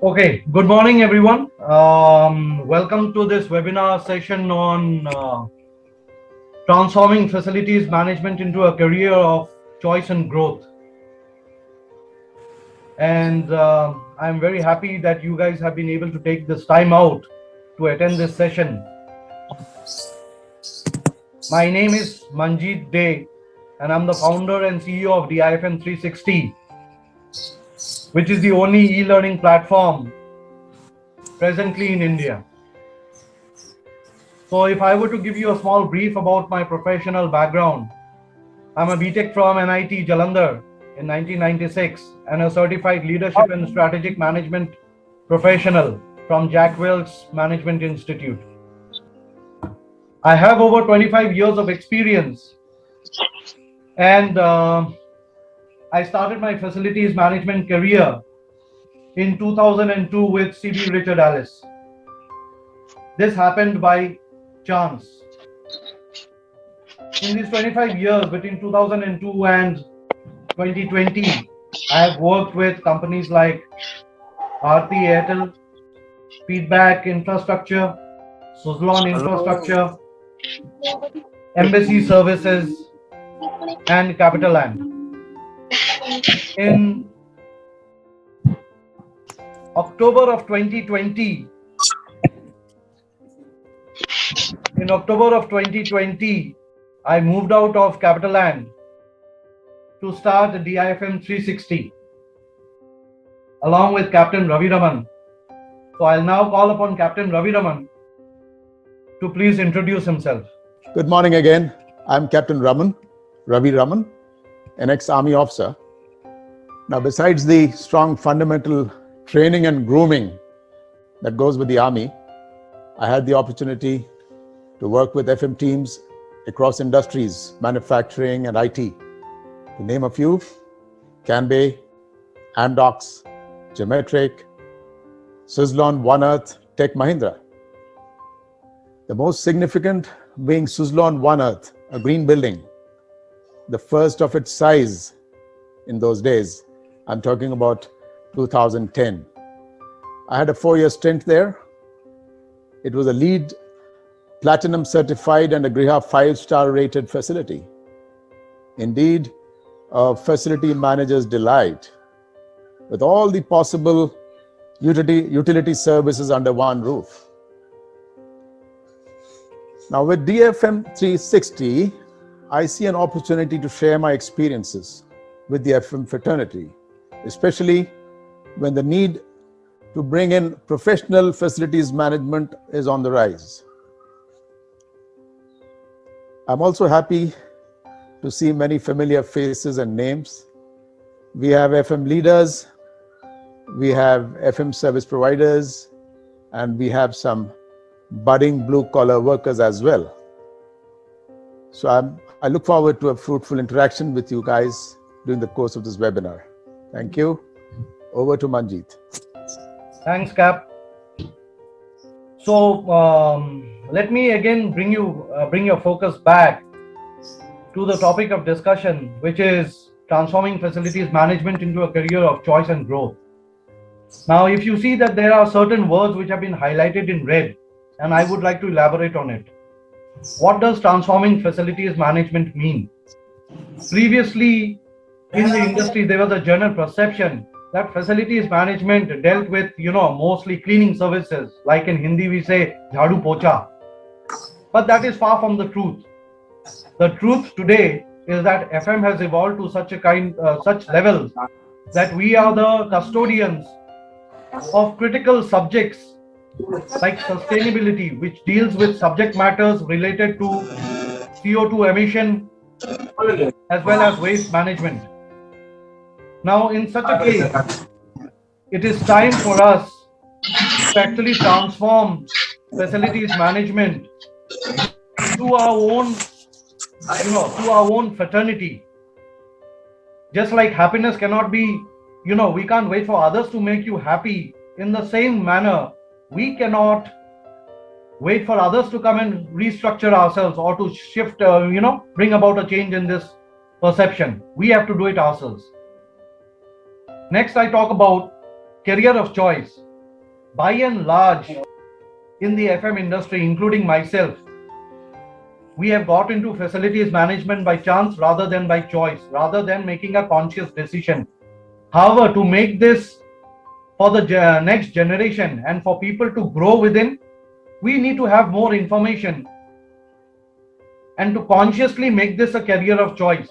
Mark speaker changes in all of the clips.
Speaker 1: Okay, good morning, everyone. Welcome to this webinar session on transforming facilities management into a career of choice and growth. And I'm very happy that you guys have been able to take this time out to attend this session. My name is Manjeet Dey, and I'm the founder and CEO of DIFM 360, which is the only e-learning platform presently in India. So if I were to give you a small brief about my professional background, I'm a BTech from NIT Jalandhar in 1996 and a certified leadership and strategic management professional from Jack Welch Management Institute. I have over 25 years of experience, and I started my facilities management career in 2002 with CB Richard Ellis. This happened by chance. In these 25 years, between 2002 and 2020, I have worked with companies like Bharti Airtel, Feedback Infrastructure, Suzlon Infrastructure, Embassy Services, and Capitaland. In October of 2020, I moved out of Capitaland to start the DIFM 360 along with Captain Ravi Raman. So I'll now call upon Captain Ravi Raman to please introduce himself.
Speaker 2: Good morning again. I'm Captain Ravi Raman, an ex-Army officer. Now, besides the strong fundamental training and grooming that goes with the Army, I had the opportunity to work with FM teams across industries, manufacturing and IT. To name a few, Canbay, Amdocs, Geometric, Suzlon, One Earth, Tech Mahindra. The most significant being Suzlon One Earth, a green building, the first of its size in those days. I'm talking about 2010. I had a 4-year stint there. It was a LEED Platinum certified and a GRIHA 5-star rated facility. Indeed, a facility manager's delight, with all the possible utility services under one roof. Now with DIFM 360, I see an opportunity to share my experiences with the FM fraternity, especially when the need to bring in professional facilities management is on the rise. I'm also happy to see many familiar faces and names. We have FM leaders, we have FM service providers, and we have some budding blue-collar workers as well. So I look forward to a fruitful interaction with you guys during the course of this webinar. Thank you. Over to Manjeet.
Speaker 1: Thanks, Cap. So let me again bring your focus back to the topic of discussion, which is transforming facilities management into a career of choice and growth. Now, if you see that there are certain words which have been highlighted in red, and I would like to elaborate on it. What does transforming facilities management mean? Previously, in the industry, there was a general perception that facilities management dealt with, mostly cleaning services. Like in Hindi, we say jhadu pocha. But that is far from the truth. The truth today is that FM has evolved to such levels that we are the custodians of critical subjects like sustainability, which deals with subject matters related to CO2 emission as well as waste management. Now, in such a case, it is time for us to actually transform facilities management to our own fraternity. Just like happiness cannot be, we can't wait for others to make you happy. In the same manner, we cannot wait for others to come and restructure ourselves or to shift, bring about a change in this perception. We have to do it ourselves. Next, I talk about career of choice. by and large, in the FM industry, including myself, we have got into facilities management by chance rather than by choice, rather than making a conscious decision. However, to make this for the next generation and for people to grow within, we need to have more information and to consciously make this a career of choice.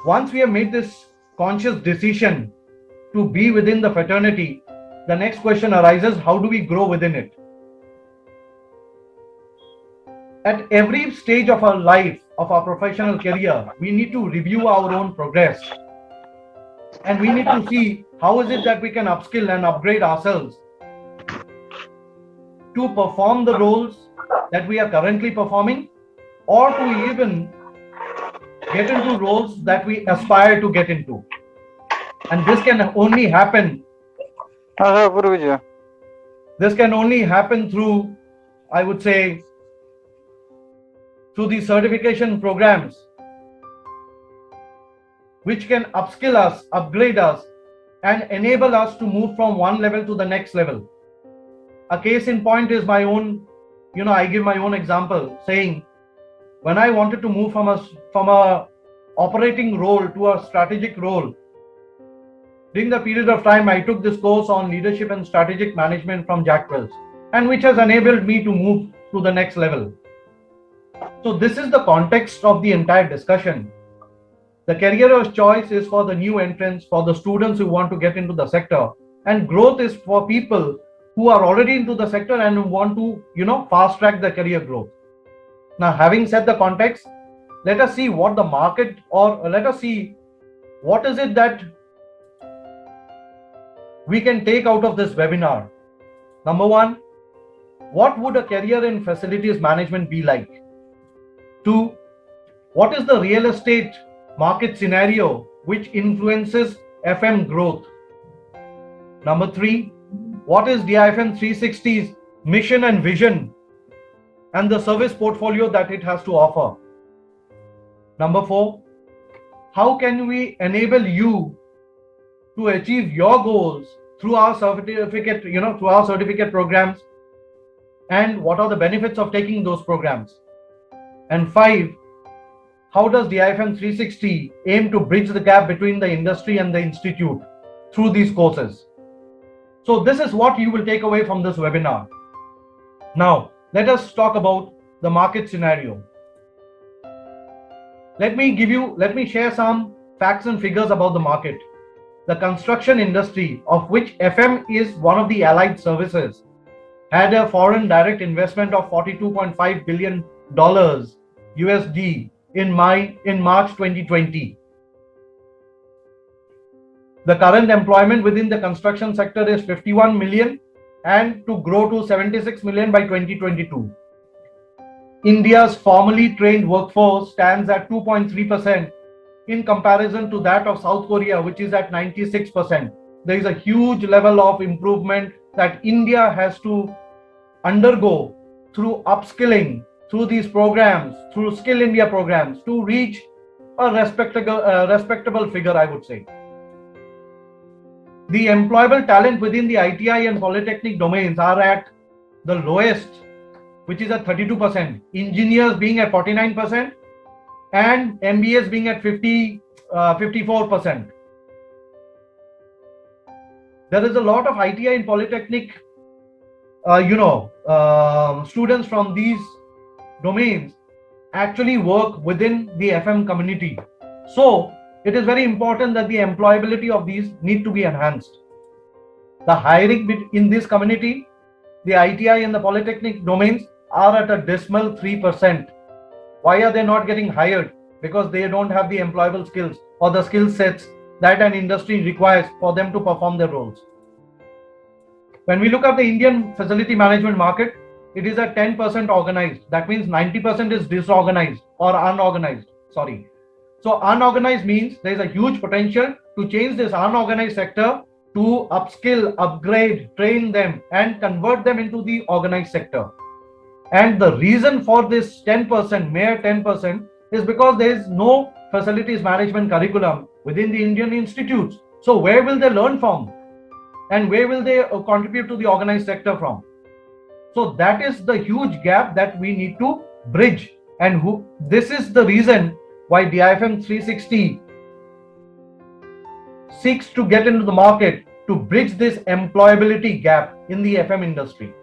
Speaker 1: Once we have made this conscious decision to be within the fraternity, the next question arises, how do we grow within it? At every stage of our life, of our professional career, we need to review our own progress. And we need to see how is it that we can upskill and upgrade ourselves to perform the roles that we are currently performing, or to even get into roles that we aspire to get into. And this can only happen through, I would say, through the certification programs, which can upskill us, upgrade us, and enable us to move from one level to the next level. A case in point is my own, I give my own example, saying, when I wanted to move from a operating role to a strategic role, during the period of time, I took this course on leadership and strategic management from Jack Welch, and which has enabled me to move to the next level. So this is the context of the entire discussion. The career of choice is for the new entrants, for the students who want to get into the sector, and growth is for people who are already into the sector and who want to, fast track their career growth. Now, having said the context, let us see what the market, or let us see what is it that we can take out of this webinar. Number one, what would a career in facilities management be like? Two, what is the real estate market scenario which influences FM growth? Number three, what is DIFM 360's mission and vision and the service portfolio that it has to offer? Number four, how can we enable you to achieve your goals through our certificate, through our certificate programs, and what are the benefits of taking those programs? And five, how does DIFM 360 aim to bridge the gap between the industry and the institute through these courses? So this is what you will take away from this webinar. Now, let us talk about the market scenario. Let me share some facts and figures about the market. The construction industry, of which FM is one of the allied services, had a foreign direct investment of $42.5 billion USD in March 2020. The current employment within the construction sector is 51 million and to grow to 76 million by 2022. India's formally trained workforce stands at 2.3% in comparison to that of South Korea, which is at 96%. There is a huge level of improvement that India has to undergo through upskilling, through these programs, through Skill India programs, to reach a respectable figure, I would say. The employable talent within the ITI and polytechnic domains are at the lowest, which is at 32%, engineers being at 49%, and MBAs being at 54%. There is a lot of ITI and polytechnic, students from these domains actually work within the FM community. So it is very important that the employability of these need to be enhanced. The hiring in this community, the ITI and the polytechnic domains, are at a dismal 3%. Why are they not getting hired? Because they don't have the employable skills or the skill sets that an industry requires for them to perform their roles. When we look at the Indian facility management market, it is at 10% organized. That means 90% is disorganized or unorganized. So unorganized means there is a huge potential to change this unorganized sector to upskill, upgrade, train them, and convert them into the organized sector. And the reason for this 10%, mere 10%, is because there is no facilities management curriculum within the Indian institutes. So where will they learn from? and where will they contribute to the organized sector from? So that is the huge gap that we need to bridge, and this is the reason why DIFM 360 seeks to get into the market to bridge this employability gap in the FM industry.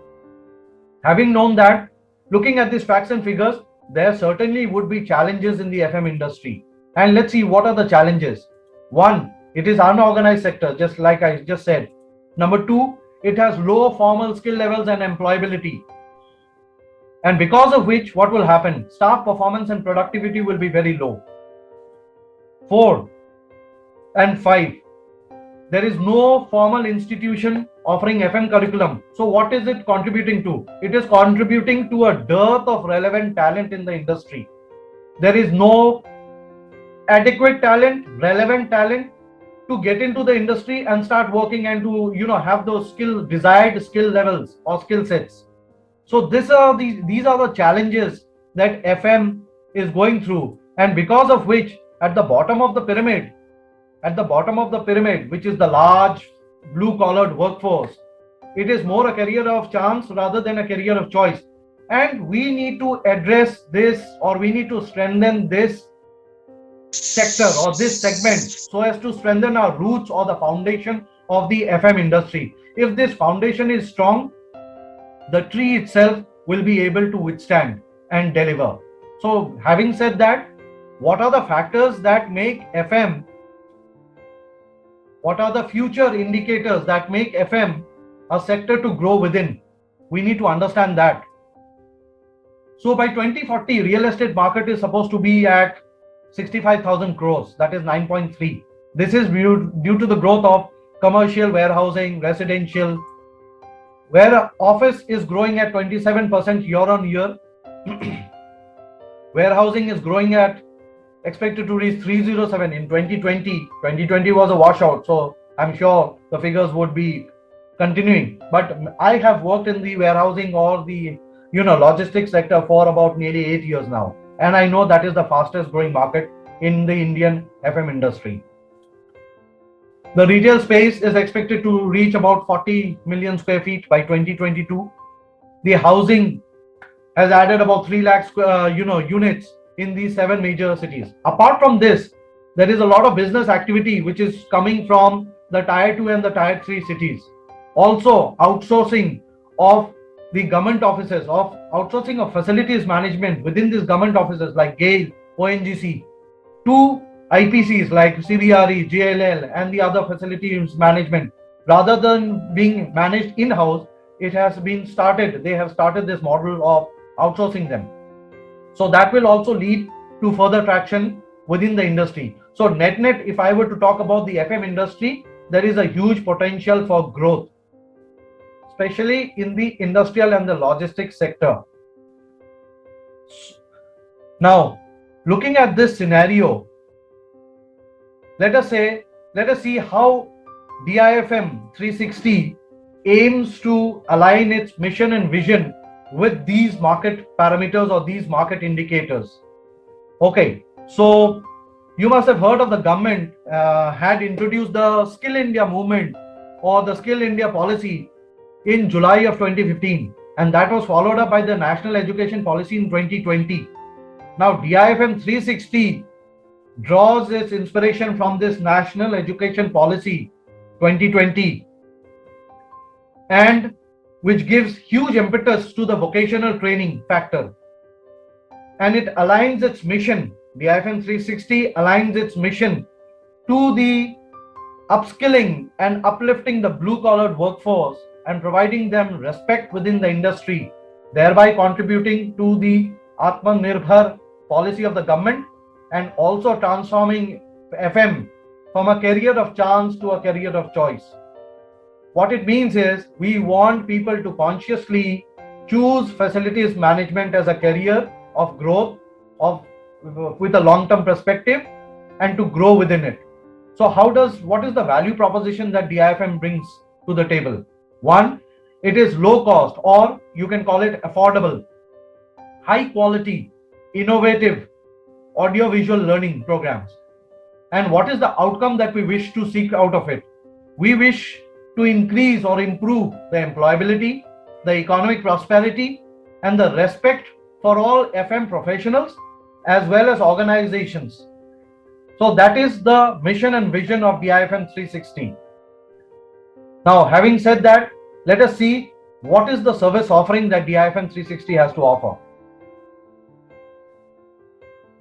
Speaker 1: Having known that, looking at these facts and figures, there certainly would be challenges in the FM industry. And let's see what are the challenges. One, it is unorganized sector, just like I just said. Number two, it has low formal skill levels and employability. And because of which, what will happen? Staff performance and productivity will be very low. 4 and 5, there is no formal institution offering FM curriculum. So what is it contributing to? It is contributing to a dearth of relevant talent in the industry. There is no adequate talent, relevant talent to get into the industry and start working and to have those desired skill levels or skill sets. So these are the challenges that FM is going through, and because of which, at the bottom of the pyramid, which is the large blue-collared workforce, it is more a career of chance rather than a career of choice. And we need to address this, or we need to strengthen this sector or this segment so as to strengthen our roots or the foundation of the FM industry. If this foundation is strong, the tree itself will be able to withstand and deliver. So having said that, what are the factors that make FM, what are the future indicators that make FM a sector to grow within? We need to understand that. So by 2040, real estate market is supposed to be at 65,000 crores, that is 9.3. This is due to the growth of commercial, warehousing, residential, where office is growing at 27% year on year. Warehousing is growing at, expected to reach 307 in 2020. 2020 was a washout, so I'm sure the figures would be continuing. But I have worked in the warehousing or the logistics sector for about nearly 8 years now, and I know that is the fastest growing market in the Indian FM industry. The retail space is expected to reach about 40 million square feet by 2022. The housing has added about 3 lakh units in these 7 major cities. Apart from this, there is a lot of business activity which is coming from the Tier 2 and the Tier 3 cities. Also, outsourcing of the government offices, outsourcing of facilities management within these government offices like GAIL, ONGC, to IPCs like CBRE, JLL, and the other facilities management. Rather than being managed in-house, they have started this model of outsourcing them. So that will also lead to further traction within the industry. So net, if I were to talk about the FM industry, there is a huge potential for growth, especially in the industrial and the logistics sector. Now, looking at this scenario, let us see how DIFM 360 aims to align its mission and vision with these market parameters or these market indicators. Okay, so you must have heard of the government had introduced the Skill India movement or the Skill India policy in July of 2015, and that was followed up by the National Education Policy in 2020. Now DIFM 360 draws its inspiration from this National Education Policy 2020, and which gives huge impetus to the vocational training factor, and it aligns its mission. DIFM 360 aligns its mission to the upskilling and uplifting the blue-collared workforce and providing them respect within the industry, thereby contributing to the Atmanirbhar policy of the government, and also transforming FM from a career of chance to a career of choice. What it means is we want people to consciously choose facilities management as a career of growth with a long-term perspective and to grow within it. So what is the value proposition that DIFM brings to the table? One, it is low cost, or you can call it affordable, high quality, innovative audio-visual learning programs. And what is the outcome that we wish to seek out of it? We wish to increase or improve the employability, the economic prosperity, and the respect for all FM professionals as well as organizations. So that is the mission and vision of DIFM 360. Now, having said that, let us see what is the service offering that DIFM 360 has to offer.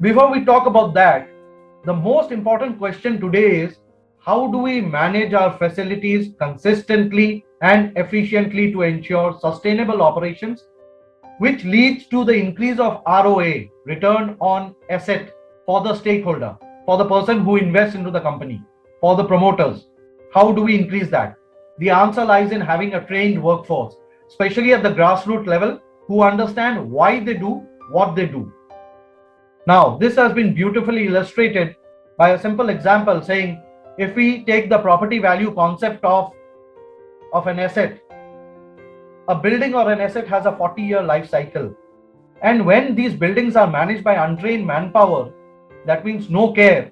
Speaker 1: Before we talk about that, the most important question today is, how do we manage our facilities consistently and efficiently to ensure sustainable operations, which leads to the increase of ROA, return on asset, for the stakeholder, for the person who invests into the company, for the promoters? How do we increase that? The answer lies in having a trained workforce, especially at the grassroots level, who understand why they do what they do. Now, this has been beautifully illustrated by a simple example saying, if we take the property value concept of an asset, a building or an asset has a 40-year life cycle. And when these buildings are managed by untrained manpower, that means no care,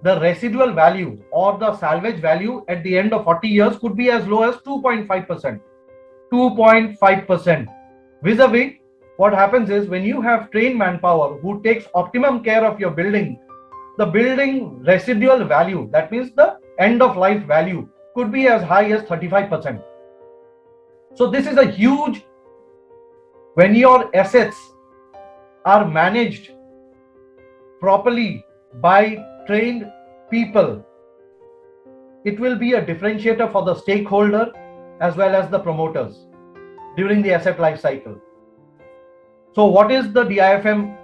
Speaker 1: the residual value or the salvage value at the end of 40 years could be as low as 2.5%. 2.5%. Vis-a-vis, what happens is, when you have trained manpower who takes optimum care of your building, the building residual value, that means the end of life value, could be as high as 35%. So this is a huge, when your assets are managed properly by trained people, it will be a differentiator for the stakeholder as well as the promoters during the asset life cycle. So what is the DIFM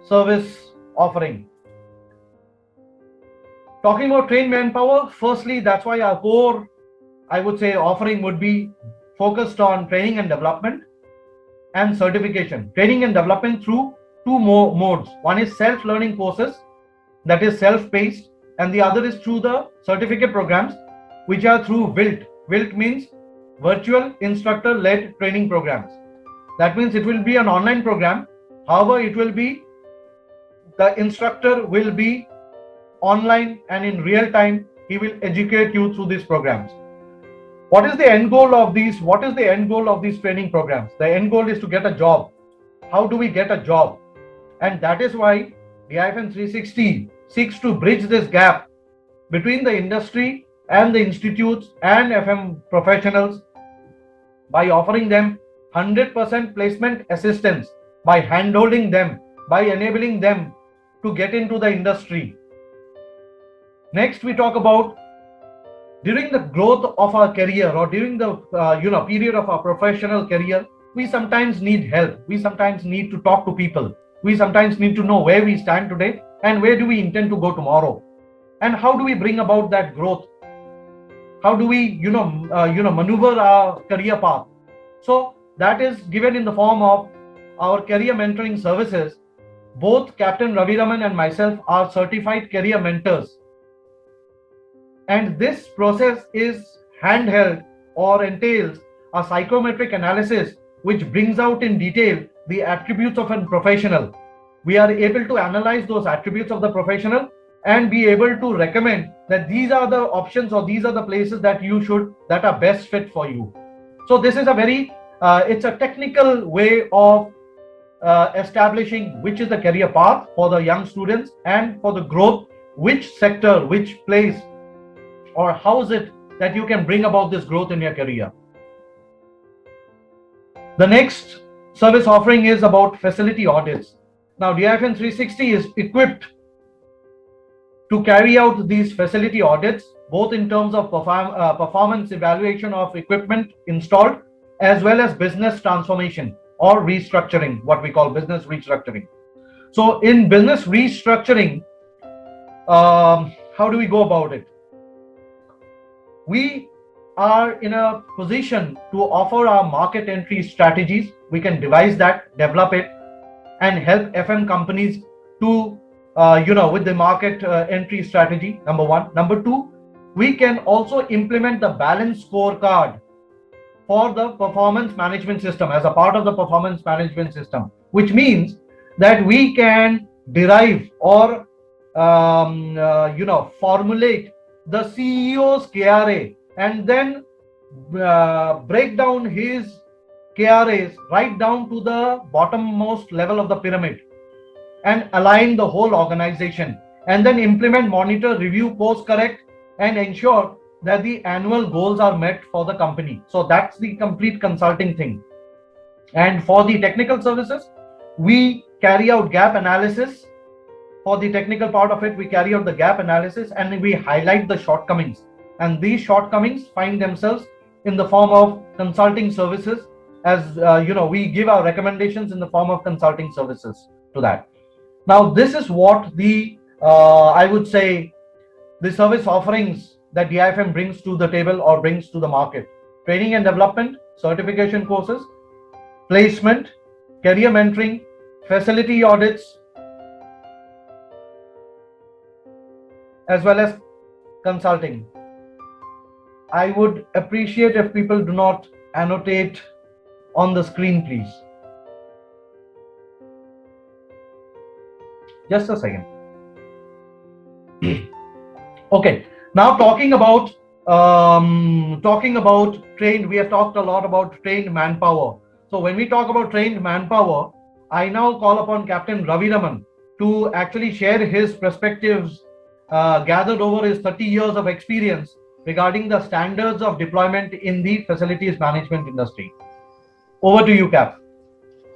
Speaker 1: service offering? Talking about trained manpower, firstly, that's why our core, I would say, offering would be focused on training and development and certification. Training and development through two more modes. One is self-learning courses, that is self-paced, and the other is through the certificate programs, which are through VILT. VILT means Virtual Instructor-Led Training Programs. That means it will be an online program. However, it will be, the instructor will be online and in real time, he will educate you through these programs. What is the end goal of these? What is the end goal of these training programs? The end goal is to get a job. How do we get a job? And that is why DIFM 360 seeks to bridge this gap between the industry and the institutes and FM professionals by offering them 100% placement assistance, by handholding them, by enabling them to get into the industry. Next, we talk about during the growth of our career or during the period of our professional career, we sometimes need help. We sometimes need to talk to people. We sometimes need to know where we stand today and where do we intend to go tomorrow, and how do we bring about that growth. How do we maneuver our career path? So that is given in the form of our career mentoring services. Both Captain Ravi Raman and myself are certified career mentors. And this process is handheld or entails a psychometric analysis which brings out in detail the attributes of a professional. We are able to analyze those attributes of the professional and be able to recommend that these are the options or these are the places that are best fit for you. So this is a very, it's a technical way of establishing which is the career path for the young students and for the growth, which sector, which place, or how is it that you can bring about this growth in your career. The next service offering is about facility audits. Now, DIFM 360 is equipped to carry out these facility audits, both in terms of performance evaluation of equipment installed, as well as business transformation or restructuring, what we call business restructuring. So in business restructuring, how do we go about it? We are in a position to offer our market entry strategies. We can devise that, develop it, and help FM companies to, with the market entry strategy, number one. Number two, we can also implement the balanced scorecard for the performance management system as a part of the performance management system, which means that we can derive or, formulate the CEO's KRA and then break down his KRAs right down to the bottommost level of the pyramid and align the whole organization, and then implement, monitor, review, course correct, and ensure that the annual goals are met for the company. So that's the complete consulting thing. And for the technical services, we carry out gap analysis. For the technical part of it, we carry out the gap analysis and we highlight the shortcomings. And these shortcomings find themselves in the form of consulting services. As we give our recommendations in the form of consulting services to that. Now, this is what the I would say the service offerings that DIFM brings to the table or brings to the market: training and development, certification courses, placement, career mentoring, facility audits, as well as consulting. I would appreciate if people do not annotate on the screen, please. Just a second. Okay, now talking about trained, we have talked a lot about trained manpower. So when we talk about trained manpower, I now call upon Captain Ravi Raman to actually share his perspectives gathered over his 30 years of experience regarding the standards of deployment in the facilities management industry. Over to you, Cap.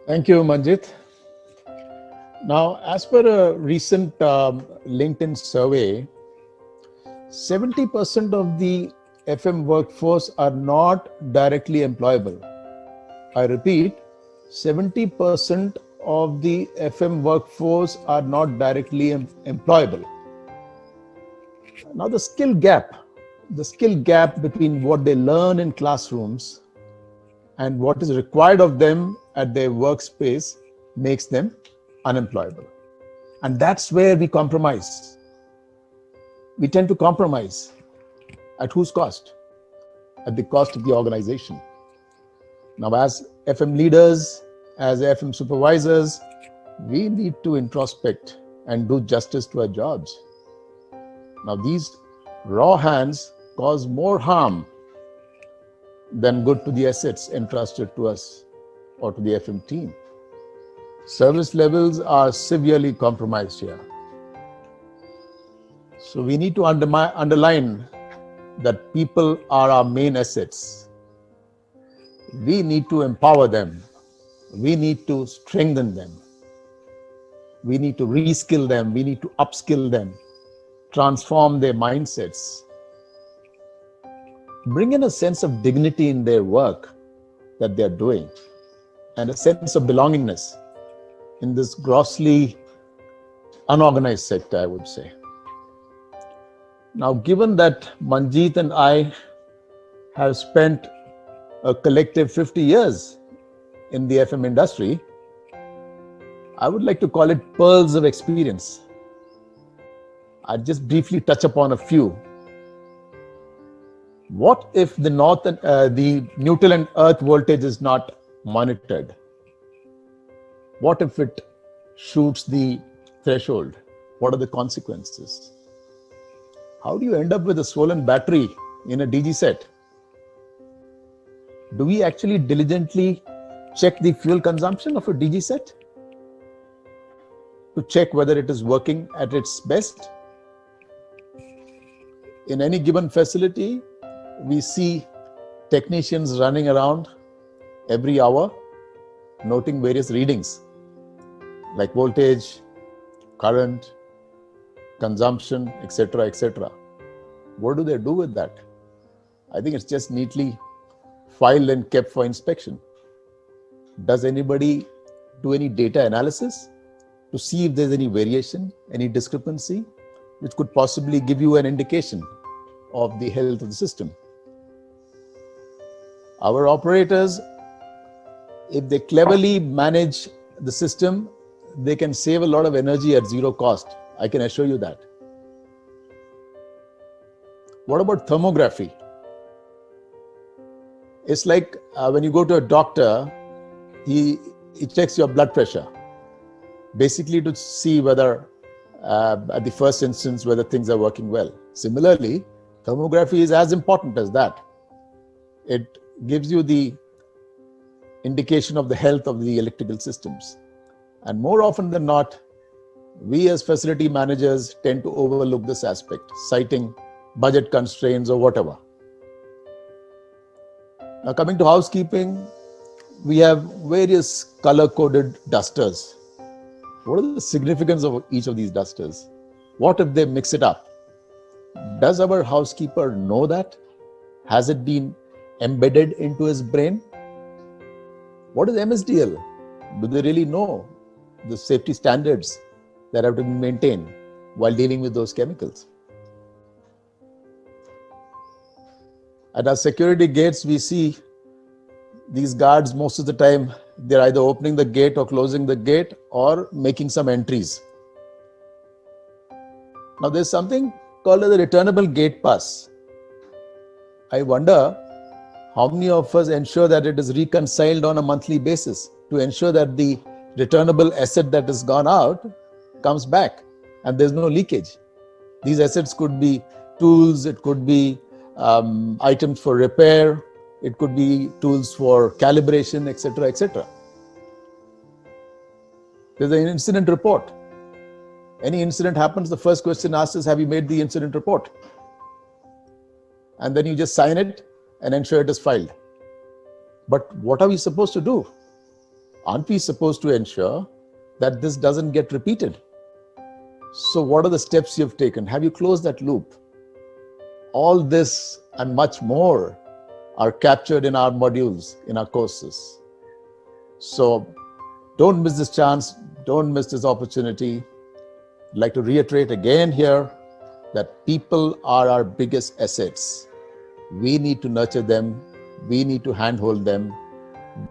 Speaker 2: Thank you, Manjit. Now, as per a recent LinkedIn survey, 70% of the FM workforce are not directly employable. I repeat, 70% of the FM workforce are not directly employable. Now, the skill gap between what they learn in classrooms and what is required of them at their workspace makes them unemployable. And that's where we compromise. We tend to compromise. At whose cost? At the cost of the organization. Now, as FM leaders, as FM supervisors, we need to introspect and do justice to our jobs. Now, these raw hands cause more harm than good to the assets entrusted to us or to the FM team. Service levels are severely compromised here. So we need to underline that people are our main assets. We need to empower them. We need to strengthen them. We need to reskill them. We need to upskill them, transform their mindsets, bring in a sense of dignity in their work that they're doing, and a sense of belongingness in this grossly unorganized sector, I would say. Now, given that Manjit and I have spent a collective 50 years in the FM industry, I would like to call it pearls of experience. I'll just briefly touch upon a few. What if the neutral and earth voltage is not monitored? What if it shoots the threshold? What are the consequences? How do you end up with a swollen battery in a DG set? Do we actually diligently check the fuel consumption of a DG set to check whether it is working at its best? In any given facility, we see technicians running around every hour, noting various readings like voltage, current, consumption, etc., etc. What do they do with that? I think it's just neatly filed and kept for inspection. Does anybody do any data analysis to see if there's any variation, any discrepancy, which could possibly give you an indication of the health of the system? Our operators, if they cleverly manage the system, they can save a lot of energy at zero cost. I can assure you that. What about thermography? It's like when you go to a doctor, he checks your blood pressure, basically to see whether, at the first instance, whether things are working well. Similarly, thermography is as important as that. it gives you the indication of the health of the electrical systems. And more often than not, we as facility managers tend to overlook this aspect, citing budget constraints or whatever. Now, coming to housekeeping, we have various color-coded dusters. What is the significance of each of these dusters? What if they mix it up? Does our housekeeper know that? Has it been embedded into his brain? What is MSDL? Do they really know the safety standards that have to be maintained while dealing with those chemicals? At our security gates, we see these guards most of the time, they're either opening the gate or closing the gate or making some entries. Now, there's something called as a returnable gate pass. I wonder how many of us ensure that it is reconciled on a monthly basis to ensure that the returnable asset that has gone out comes back and there's no leakage. These assets could be tools, it could be items for repair, it could be tools for calibration, etc., etc. There's an incident report. Any incident happens, the first question asked is, have you made the incident report? And then you just sign it and ensure it is filed. But what are we supposed to do? Aren't we supposed to ensure that this doesn't get repeated? So what are the steps you've taken? Have you closed that loop? All this and much more are captured in our modules, in our courses. So don't miss this chance. Don't miss this opportunity. I'd like to reiterate again here that people are our biggest assets. We need to nurture them. We need to handhold them.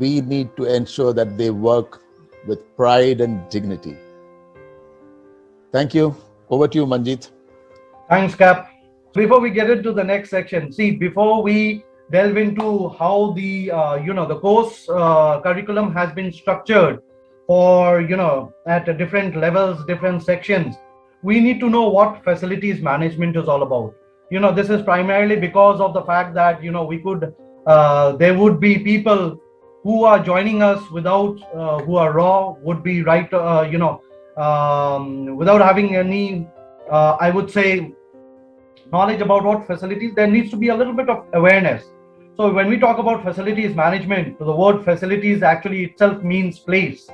Speaker 2: We need to ensure that they work with pride and dignity. Thank you. Over to you, Manjeet.
Speaker 1: Thanks, Cap. Before we get into the next section, before we delve into how the the course curriculum has been structured for at different levels, different sections, we need to know what facilities management is all about. This is primarily because of the fact that we could there would be people who are joining us without who are raw, would be right without having any I would say knowledge about what facilities. There needs to be a little bit of awareness. So when we talk about facilities management, the word facilities actually itself means place,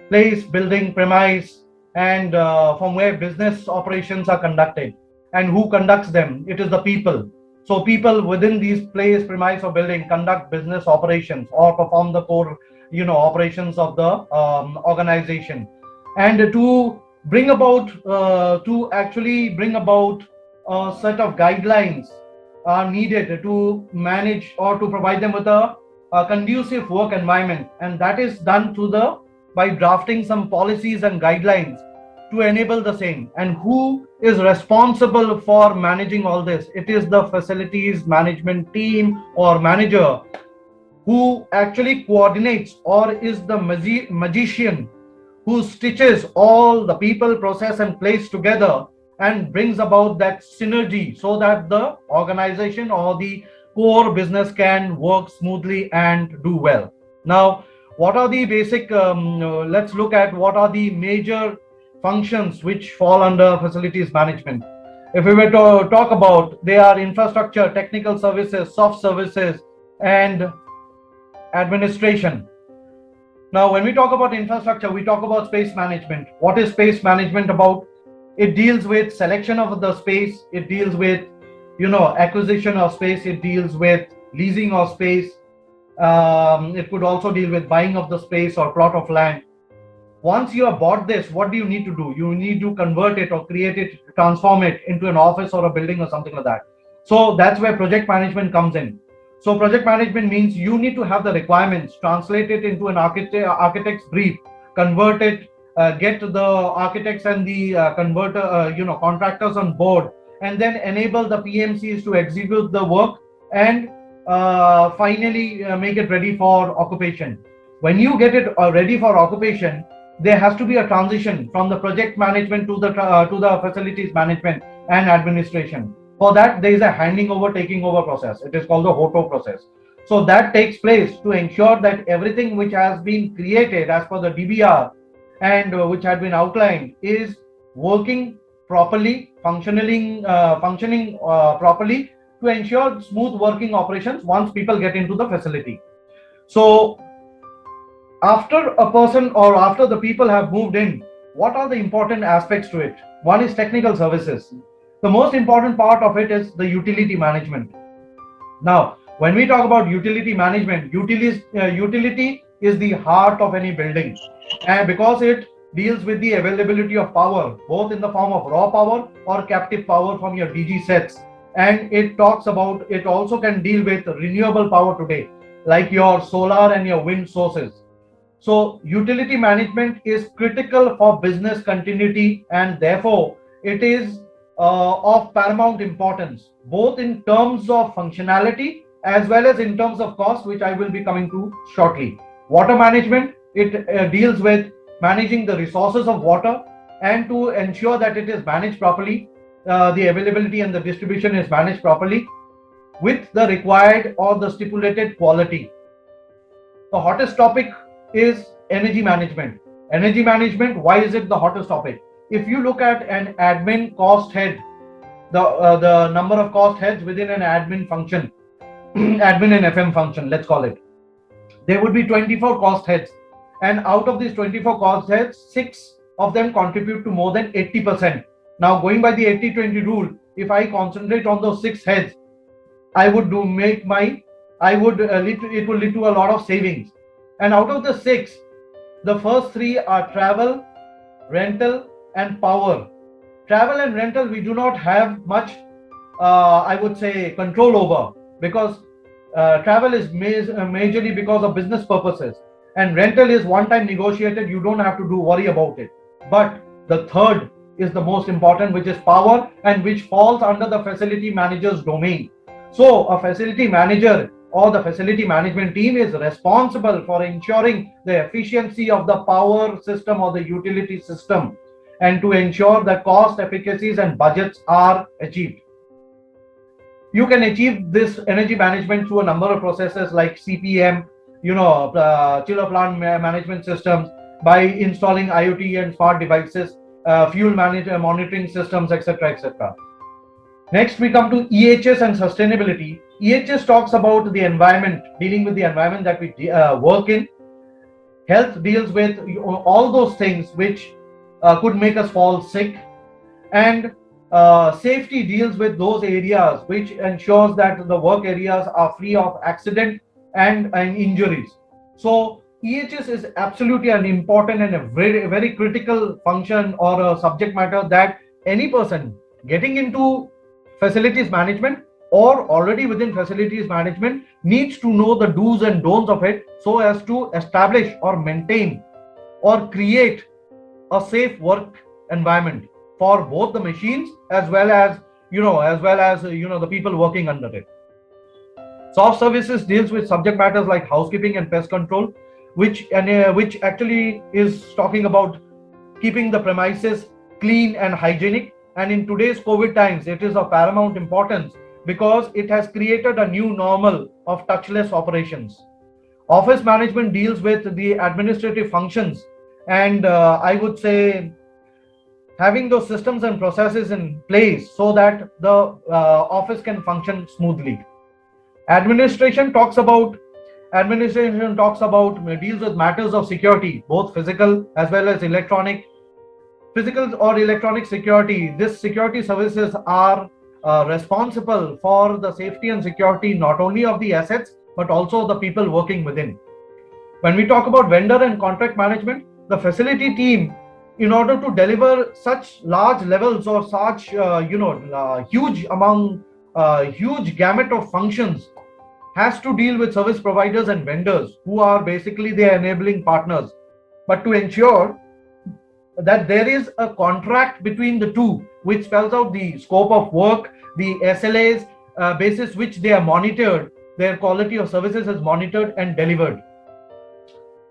Speaker 1: building, premise, and from where business operations are conducted. And who conducts them? It is the people. So people within these place, premise, or building conduct business operations or perform the core operations of the organization. And to bring about a set of guidelines are needed to manage or to provide them with a conducive work environment, and that is done by drafting some policies and guidelines to enable the same. And who is responsible for managing all this? It is the facilities management team or manager who actually coordinates or is the magician who stitches all the people, process, and place together and brings about that synergy so that the organization or the core business can work smoothly and do well. Now, what are the basic, let's look at what are the major functions which fall under facilities management. If we were to talk about, they are infrastructure, technical services, soft services, and administration. Now, when we talk about infrastructure, we talk about space management. What is space management about? It deals with selection of the space. It deals with, acquisition of space. It deals with leasing of space. It could also deal with buying of the space or plot of land. Once you have bought this, what do you need to do? You need to convert it or create it, transform it into an office or a building or something like that. So that's where project management comes in. So project management means you need to have the requirements, translate it into an architect's brief, convert it, get the architects and the contractors on board, and then enable the PMCs to execute the work and finally make it ready for occupation. When you get it ready for occupation, there has to be a transition from the project management to the facilities management and administration. For that, there is a handing over, taking over process. It is called the HOTO process. So that takes place to ensure that everything which has been created as per the DBR and which had been outlined is working properly, functioning properly, to ensure smooth working operations once people get into the facility. So after a person or after the people have moved in, what are the important aspects to it? One is technical services. The most important part of it is the utility management. Now, when we talk about utility management, utility is the heart of any building, and because it deals with the availability of power, both in the form of raw power or captive power from your DG sets, and it also can deal with renewable power today, like your solar and your wind sources. So, utility management is critical for business continuity, and therefore it is of paramount importance, both in terms of functionality as well as in terms of cost, which I will be coming to shortly. Water management, it deals with managing the resources of water and to ensure that it is managed properly, the availability and the distribution is managed properly with the required or the stipulated quality. The hottest topic is energy management. Energy management, why is it the hottest topic? If you look at an admin cost head, the number of cost heads within an admin function, admin and FM function, let's call it, there would be 24 cost heads, and out of these 24 cost heads, 6 of them contribute to more than 80%. Now, going by the 80-20 rule, if I concentrate on those 6 heads, I would it will lead to a lot of savings. And out of the 6, the first 3 are travel, rental, and power. Travel and rental, we do not have much, I would say, control over, because travel is majorly because of business purposes, and rental is one-time negotiated. You don't have to worry about it. But the third is the most important, which is power, and which falls under the facility manager's domain. So a facility manager or the facility management team is responsible for ensuring the efficiency of the power system or the utility system, and to ensure that cost efficacies and budgets are achieved. You can achieve this energy management through a number of processes like CPM, chiller plant management systems, by installing IoT and smart devices, fuel monitoring systems, etc., etc. Next, we come to EHS and sustainability. EHS talks about the environment, dealing with the environment that we work in. Health deals with all those things which could make us fall sick, and safety deals with those areas which ensures that the work areas are free of accident and injuries. So EHS is absolutely an important and a very, very critical function or a subject matter that any person getting into facilities management or already within facilities management needs to know the do's and don'ts of it, so as to establish or maintain or create a safe work environment for both the machines as well as the people working under it. Soft services deals with subject matters like housekeeping and pest control, which actually is talking about keeping the premises clean and hygienic. And in today's COVID times, it is of paramount importance because it has created a new normal of touchless operations. Office management deals with the administrative functions, and I would say having those systems and processes in place so that the office can function smoothly. Administration deals with matters of security, both physical as well as electronic. Physical or electronic security, this security services are responsible for the safety and security not only of the assets but also the people working within. When we talk about vendor and contract management, the facility team, in order to deliver such large levels or such huge gamut of functions, has to deal with service providers and vendors who are basically their enabling partners. But to ensure that there is a contract between the two, which spells out the scope of work, the SLAs, basis which they are monitored, their quality of services is monitored and delivered.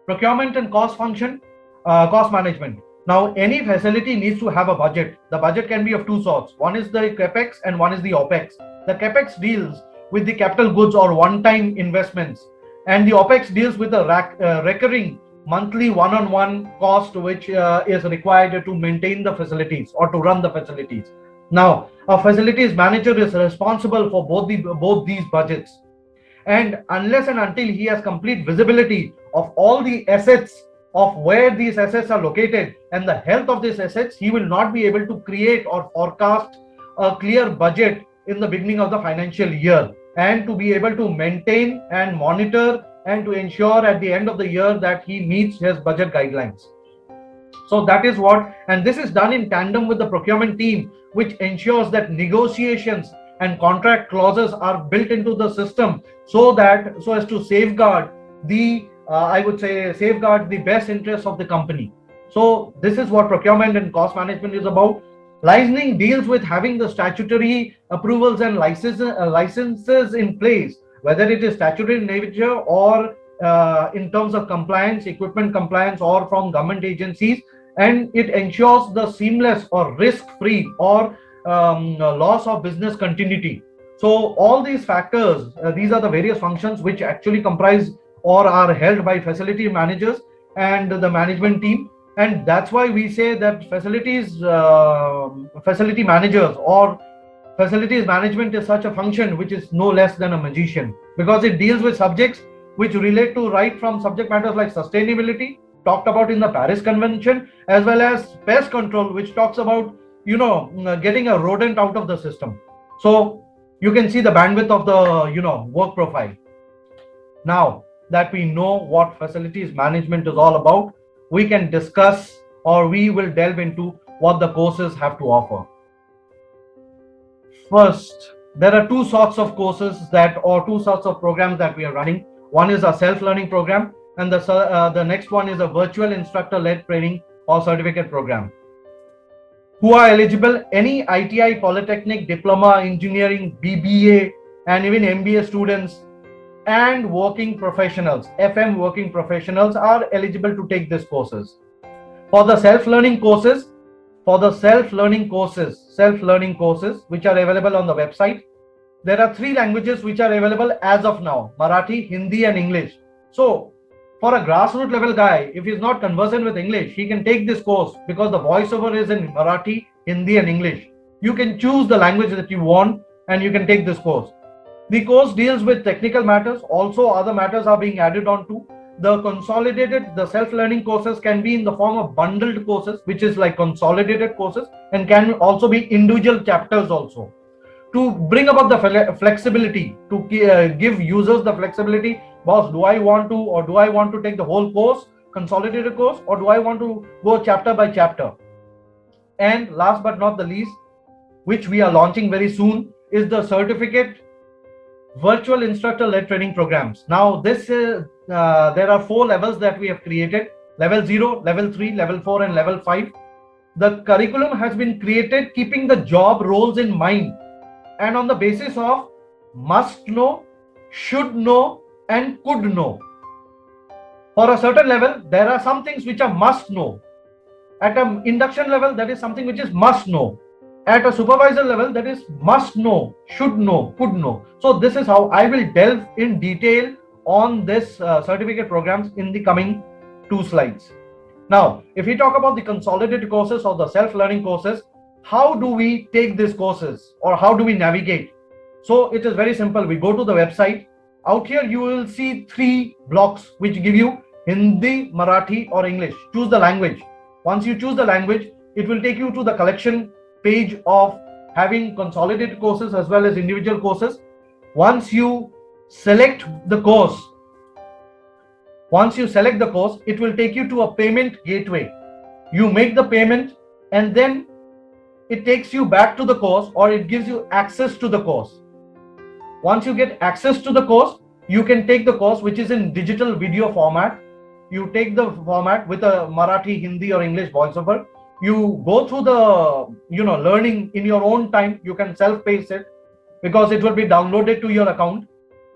Speaker 1: Procurement and cost management. Now, any facility needs to have a budget. The budget can be of two sorts. One is the CapEx and one is the OpEx. The CapEx deals with the capital goods or one-time investments, and the OPEX deals with the recurring monthly one-on-one cost which is required to maintain the facilities or to run the facilities. Now, a facilities manager is responsible for both these budgets, and unless and until he has complete visibility of all the assets, of where these assets are located and the health of these assets, he will not be able to create or forecast a clear budget in the beginning of the financial year, and to be able to maintain and monitor and to ensure at the end of the year that he meets his budget guidelines. So that is what, and this is done in tandem with the procurement team, which ensures that negotiations and contract clauses are built into the system so as to safeguard the I would say safeguard the best interests of the company. So this is what procurement and cost management is about. Licensing deals with having the statutory approvals and licenses in place, whether it is statutory in nature or in terms of compliance, equipment compliance, or from government agencies, and it ensures the seamless or risk-free or loss of business continuity. So all these factors, these are the various functions which actually comprise or are held by facility managers and the management team. And that's why we say that facility managers or facilities management is such a function which is no less than a magician, because it deals with subjects which relate to right from subject matters like sustainability, talked about in the Paris Convention, as well as pest control, which talks about, getting a rodent out of the system. So you can see the bandwidth of the, work profile. Now that we know what facilities management is all about, we can discuss, or we will delve into what the courses have to offer. First, there are two sorts of courses two sorts of programs that we are running. One is a self-learning program, and the next one is a virtual instructor-led training or certificate program. Who are eligible? Any ITI, Polytechnic, Diploma, Engineering, BBA, and even MBA students and working professionals, FM working professionals, are eligible to take these courses. For the self-learning courses, which are available on the website, there are 3 languages which are available as of now: Marathi, Hindi, and English. So for a grassroots level guy, if he's not conversant with English, he can take this course because the voiceover is in Marathi, Hindi, and English. You can choose the language that you want and you can take this course. The course deals with technical matters. Also, other matters are being added on to. The self-learning courses can be in the form of bundled courses, which is like consolidated courses, and can also be individual chapters also. To bring about the flexibility, to give users the flexibility, boss, do I want to take the whole course, consolidated course, or do I want to go chapter by chapter? And last but not the least, which we are launching very soon, is the certificate virtual instructor-led training programs. Now, there are 4 levels that we have created: level 0, level 3, level 4, and level 5. The curriculum has been created keeping the job roles in mind, and on the basis of must know, should know, and could know. For a certain level, there are some things which are must know. At an induction level, that is something which is must know. At a supervisor level, that is must know, should know, could know. So this is how I will delve in detail on this certificate programs in the coming 2 slides. Now, if we talk about the consolidated courses or the self-learning courses, how do we take these courses or how do we navigate? So it is very simple. We go to the website. Out here, you will see 3 blocks which give you Hindi, Marathi, or English. Choose the language. Once you choose the language, it will take you to the collection page of having consolidated courses as well as individual courses. Once you select the course, it will take you to a payment gateway. You make the payment and then it takes you back to the course, or it gives you access to the course. Once you get access to the course, you can take the course, which is in digital video format. You take the format with a Marathi, Hindi, or English voiceover. You go through the learning in your own time. You can self-pace it because it will be downloaded to your account.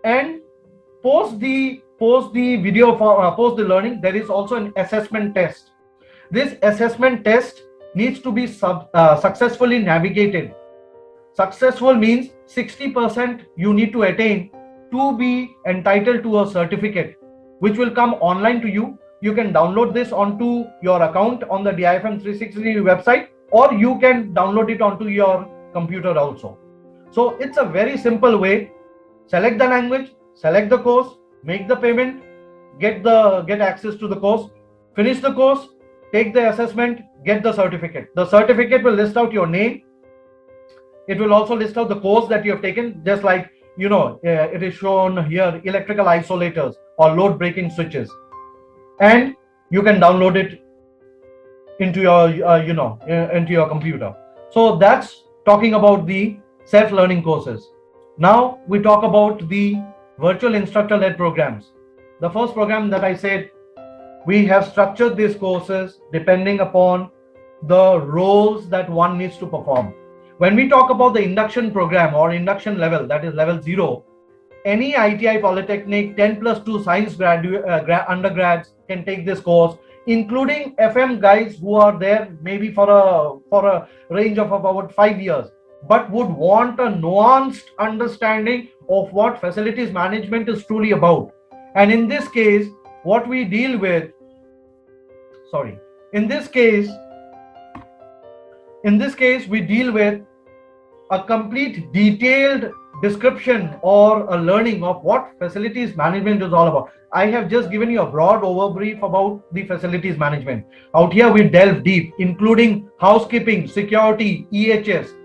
Speaker 1: And post the learning, there is also an assessment test. This assessment test needs to be successfully navigated. Successful means 60% you need to attain to be entitled to a certificate, which will come online to you. You can download this onto your account on the DIFM 360 website, or you can download it onto your computer also. So it's a very simple way. Select the language, select the course, make the payment, get access to the course, finish the course, take the assessment, get the certificate. The certificate will list out your name. It will also list out the course that you have taken, just like it is shown here, electrical isolators or load breaking switches, and you can download it into your into your computer. So that's talking about the self-learning courses. Now we talk about the virtual instructor-led programs. The first program that I said, we have structured these courses depending upon the roles that one needs to perform. When we talk about the induction program or induction level, that is level 0, any ITI Polytechnic 10+2 science undergrads can take this course, including FM guys who are there maybe for a range of about 5 years, but would want a nuanced understanding of what facilities management is truly about. And in this case, what we deal with, in this case, we deal with a complete detailed description or a learning of what facilities management is all about. I have just given you a broad overbrief about the facilities management. Out here, we delve deep, including housekeeping, security, EHS.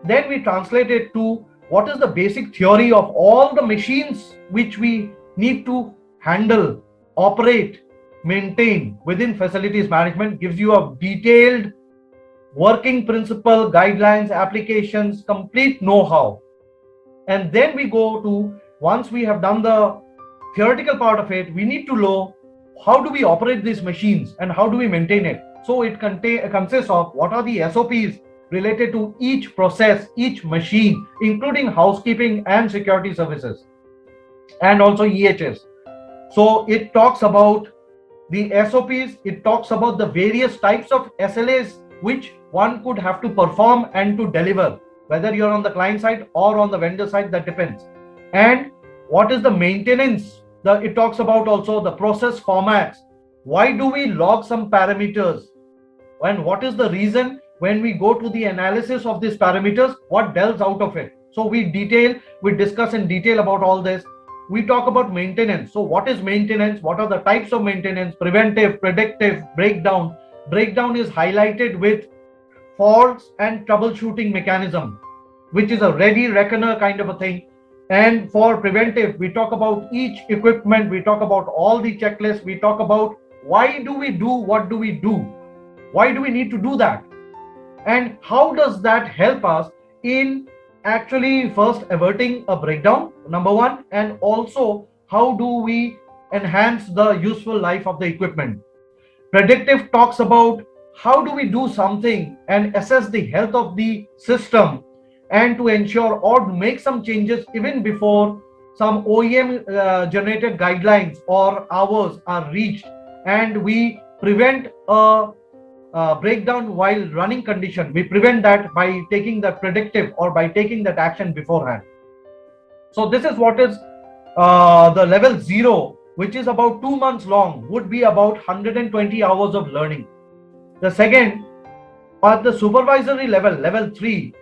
Speaker 1: Then we translate it to what is the basic theory of all the machines which we need to handle, operate, maintain within facilities management. Gives you a detailed working principle, guidelines, applications, complete know-how. And then we go to, once we have done the theoretical part of it, we need to know how do we operate these machines and how do we maintain it. So it consists of what are the SOPs related to each process, each machine, including housekeeping and security services, and also EHS. So it talks about the SOPs, it talks about the various types of SLAs which one could have to perform and to deliver, whether you're on the client side or on the vendor side, that depends. And what is the maintenance? It talks about also the process formats. Why do we log some parameters? And what is the reason when we go to the analysis of these parameters, what delves out of it? So we discuss in detail about all this. We talk about maintenance. So what is maintenance? What are the types of maintenance? Preventive, predictive, breakdown. Breakdown is highlighted with faults and troubleshooting mechanism, which is a ready reckoner kind of a thing. And for preventive, we talk about each equipment, we talk about all the checklists, we talk about why do we do what do we do? Why do we need to do that? And how does that help us in actually first averting a breakdown, number one, and also how do we enhance the useful life of the equipment? Predictive talks about how do we do something and assess the health of the system and to ensure or make some changes even before some OEM generated guidelines or hours are reached, and we prevent a breakdown while running condition. We prevent that by taking that predictive or by taking that action beforehand. So this is what is the level 0, which is about 2 months long, would be about 120 hours of learning. The second, at the supervisory level, level 3,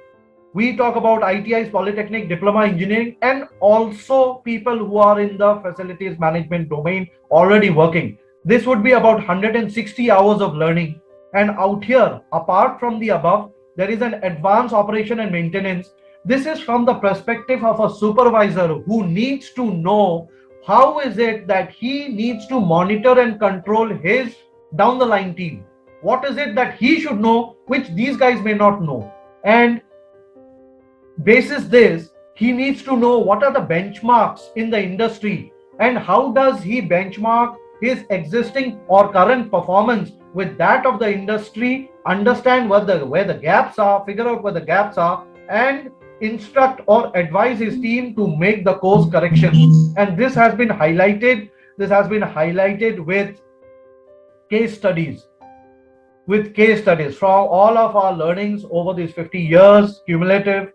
Speaker 1: we talk about ITI's Polytechnic Diploma Engineering and also people who are in the facilities management domain already working. This would be about 160 hours of learning. And out here, apart from the above, there is an advanced operation and maintenance. This is from the perspective of a supervisor who needs to know how is it that he needs to monitor and control his down the line team. What is it that he should know, which these guys may not know? And basis this, he needs to know what are the benchmarks in the industry and how does he benchmark his existing or current performance with that of the industry, understand where the gaps are, figure out where the gaps are, and instruct or advise his team to make the course corrections. And this has been highlighted. This has been highlighted with case studies. From all of our learnings over these 50 years, cumulative,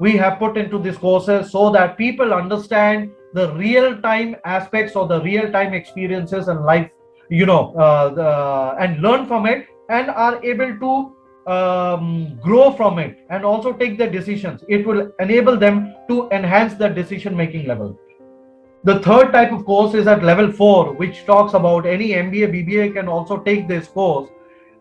Speaker 1: we have put into these courses so that people understand the real time aspects or the real time experiences in life, and learn from it, and are able to grow from it and also take their decisions. It will enable them to enhance their decision making level. The third type of course is at level 4, which talks about any MBA, BBA can also take this course.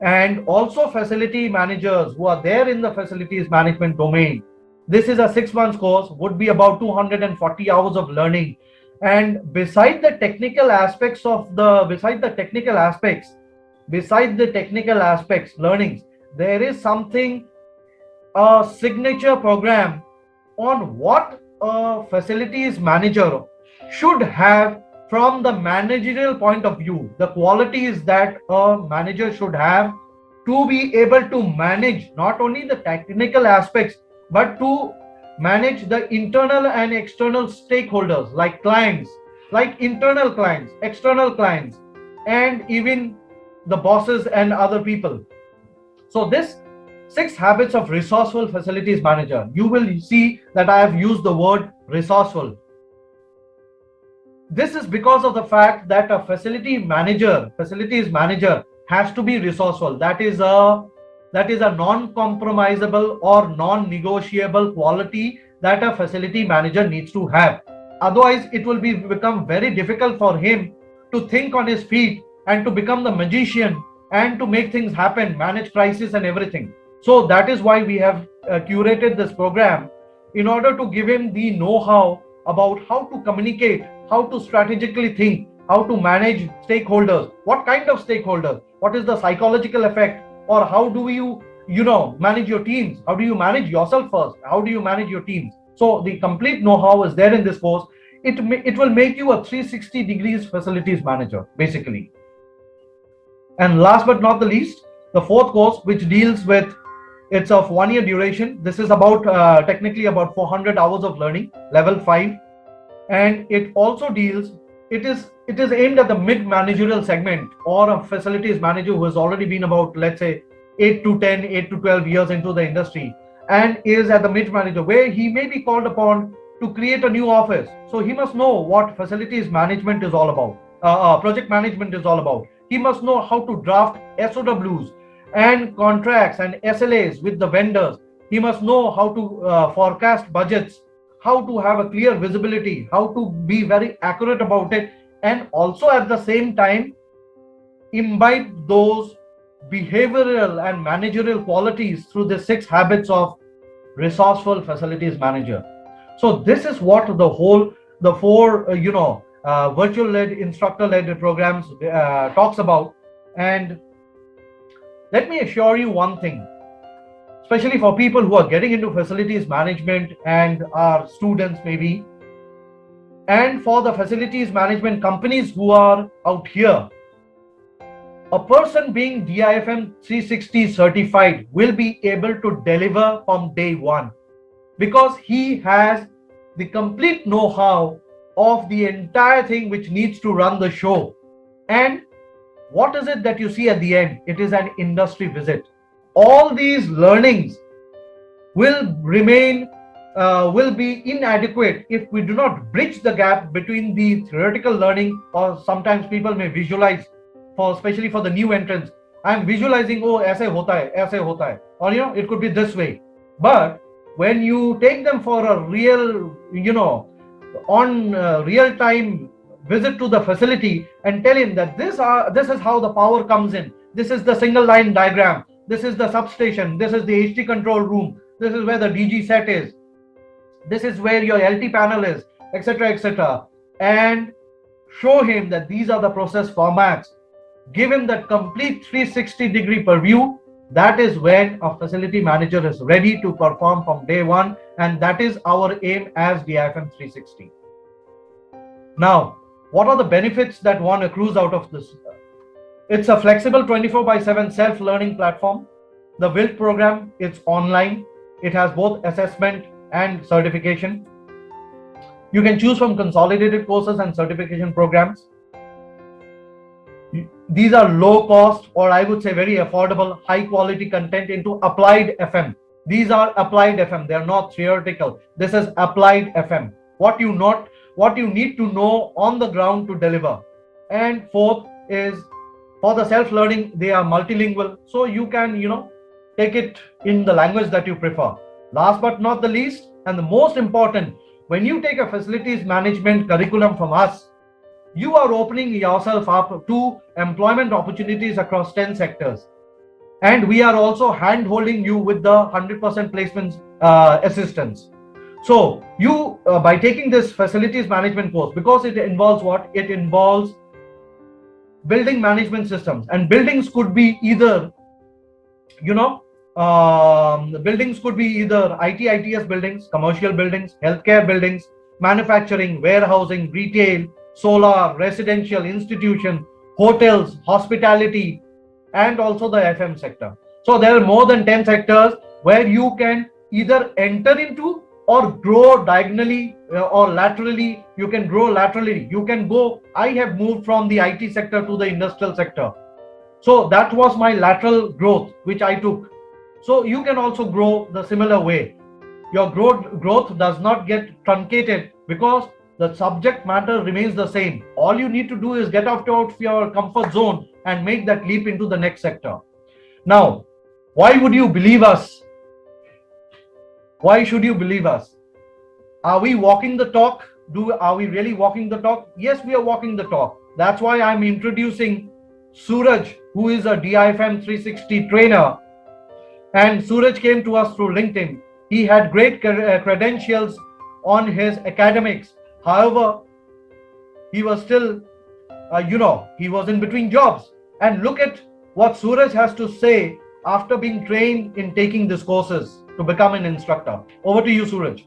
Speaker 1: And also facility managers who are there in the facilities management domain. This is a 6 months course, would be about 240 hours of learning. And beside the technical aspects learnings, there is something, a signature program on what a facilities manager should have from the managerial point of view, the qualities that a manager should have to be able to manage not only the technical aspects, but to manage the internal and external stakeholders like clients, like internal clients, external clients, and even the bosses and other people. So this 6 habits of resourceful facilities manager, you will see that I have used the word resourceful. This is because of the fact that a facilities manager has to be resourceful. That is a non-compromisable or non-negotiable quality that a facility manager needs to have. Otherwise, it will become very difficult for him to think on his feet and to become the magician and to make things happen, manage crisis and everything. So that is why we have curated this program in order to give him the know-how about how to communicate, how to strategically think, how to manage stakeholders, what kind of stakeholders, what is the psychological effect, or how do you manage your teams, how do you manage yourself first, how do you manage your teams. So the complete know-how is there in this course. It will make you a 360 degrees facilities manager basically. And last but not the least, the fourth course, which deals with, it's of 1 year duration. This is about technically about 400 hours of learning, level 5. And it also deals, it is aimed at the mid managerial segment, or a facilities manager who has already been about, let's say, 8 to 12 years into the industry, and is at the mid manager, where he may be called upon to create a new office. So he must know what facilities management is all about, project management is all about. He must know how to draft SOWs and contracts and SLAs with the vendors. He must know how to forecast budgets, how to have a clear visibility, how to be very accurate about it, and also at the same time imbibe those behavioral and managerial qualities through the 6 habits of resourceful facilities manager. So this is what the 4 virtual led, instructor led programs talks about. And let me assure you one thing, especially for people who are getting into facilities management and are students maybe, and for the facilities management companies who are out here. A person being DIFM 360 certified will be able to deliver from day one, because he has the complete know-how of the entire thing which needs to run the show. And what is it that you see at the end? It is an industry visit. All these learnings will be inadequate if we do not bridge the gap between the theoretical learning, or sometimes people may visualize, especially for the new entrants, I'm visualizing, oh, aise hota hai, or it could be this way. But when you take them for a real, real time visit to the facility and tell him that this is how the power comes in, this is the single line diagram, this is the substation, this is the HT control room, this is where the DG set is, this is where your LT panel is, etc., and show him that these are the process formats, give him that complete 360 degree purview. That is when a facility manager is ready to perform from day one, and that is our aim as DIFM 360. Now, what are the benefits that one accrues out of this? It's a flexible 24/7 self-learning platform. The WILT program, it's online. It has both assessment and certification. You can choose from consolidated courses and certification programs. These are low cost, or I would say very affordable, high quality content into applied FM. These are applied FM. They are not theoretical. This is applied FM. What you need to know on the ground to deliver. And fourth is for the self-learning, they are multilingual. So you can, take it in the language that you prefer. Last but not the least, and the most important, when you take a facilities management curriculum from us, you are opening yourself up to employment opportunities across 10 sectors. And we are also hand-holding you with the 100% placements assistance. So you, by taking this facilities management course, because it involves what? It involves building management systems, and buildings could be either, buildings could be either ITS buildings, commercial buildings, healthcare buildings, manufacturing, warehousing, retail, solar, residential, institution, hotels, hospitality, and also the FM sector. So there are more than 10 sectors where you can either enter into or grow diagonally or laterally. You can grow laterally. You can go, I have moved from the IT sector to the industrial sector. So that was my lateral growth, which I took. So you can also grow the similar way. Your growth does not get truncated because the subject matter remains the same. All you need to do is get out of your comfort zone and make that leap into the next sector. Now, why would you believe us? Why should you believe us? Are we walking the talk? Are we really walking the talk? Yes, we are walking the talk. That's why I'm introducing Suraj, who is a DIFM 360 trainer. And Suraj came to us through LinkedIn. He had great credentials on his academics. However, he was still, he was in between jobs. And look at what Suraj has to say after being trained in taking these courses to become an instructor. Over to you, Suraj.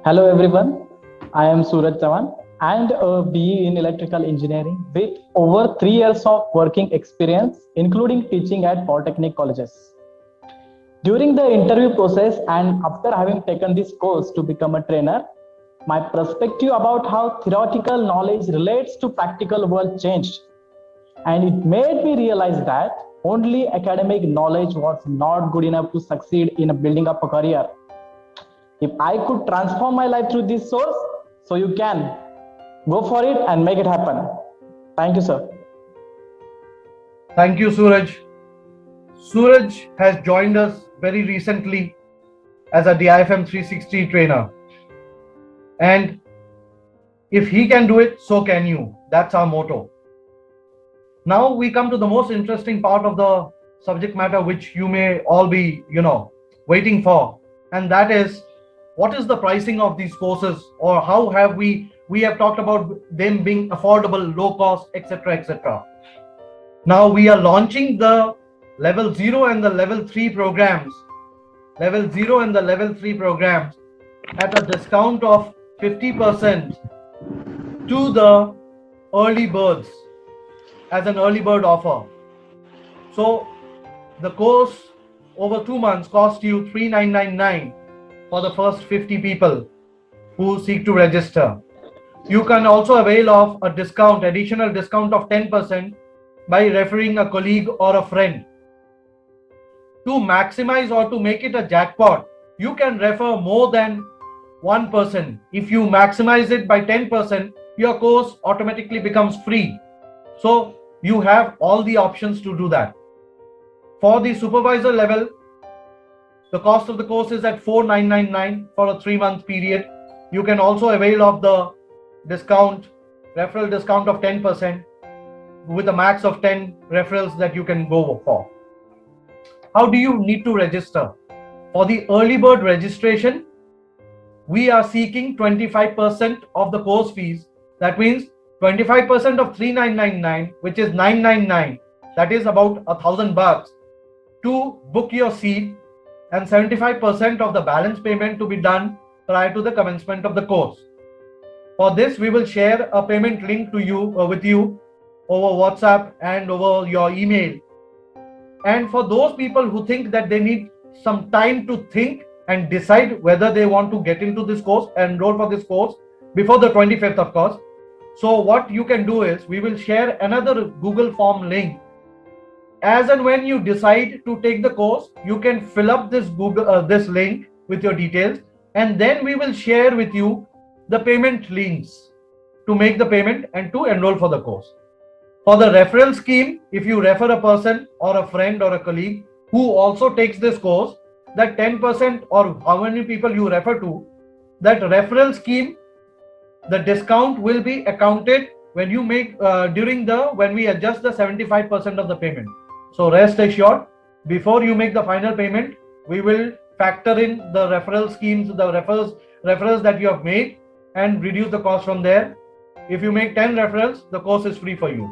Speaker 3: Hello, everyone. I am Suraj Chavan and a BE in electrical engineering with over 3 years of working experience, including teaching at polytechnic colleges. During the interview process and after having taken this course to become a trainer, my perspective about how theoretical knowledge relates to practical world changed. And it made me realize that only academic knowledge was not good enough to succeed in building up a career. If I could transform my life through this source, so you can go for it and make it happen. Thank you, sir.
Speaker 1: Thank you, Suraj. Suraj has joined us very recently as a DIFM 360 trainer. And if he can do it, so can you. That's our motto. Now we come to the most interesting part of the subject matter, which you may all be, waiting for. And that is, what is the pricing of these courses, or how have we have talked about them being affordable, low cost, etc., etc. Now we are launching the level 0 and the level 3 programs. Level 0 and the level 3 programs at a discount of 50% to the early birds as an early bird offer. So the course over 2 months costs you $3,999 for the first 50 people who seek to register. You can also avail of a discount, additional discount of 10% by referring a colleague or a friend. To maximize or to make it a jackpot, you can refer more than one person. If you maximize it by 10%, your course automatically becomes free. So you have all the options to do that. For the supervisor level, the cost of the course is at $4,999 for a 3-month period. You can also avail of the discount, referral discount of 10% with a max of 10 referrals that you can go for. How do you need to register? For the early bird registration, we are seeking 25% of the course fees. That means 25% of $3,999, which is $999, that is about $1,000, to book your seat, and 75% of the balance payment to be done prior to the commencement of the course. For this, we will share a payment link to you with you over WhatsApp and over your email. And for those people who think that they need some time to think and decide whether they want to get into this course and enroll for this course before the 25th, of course. So what you can do is, we will share another Google form link as and when you decide to take the course, you can fill up this this link with your details, and then we will share with you the payment links to make the payment and to enroll for the course. For the referral scheme, if you refer a person or a friend or a colleague who also takes this course, that 10% or how many people you refer to, that referral scheme, the discount will be accounted when you make when we adjust the 75% of the payment. So rest assured, before you make the final payment, we will factor in the referral schemes, the referrals that you have made, and reduce the cost from there. If you make 10 referrals, the course is free for you.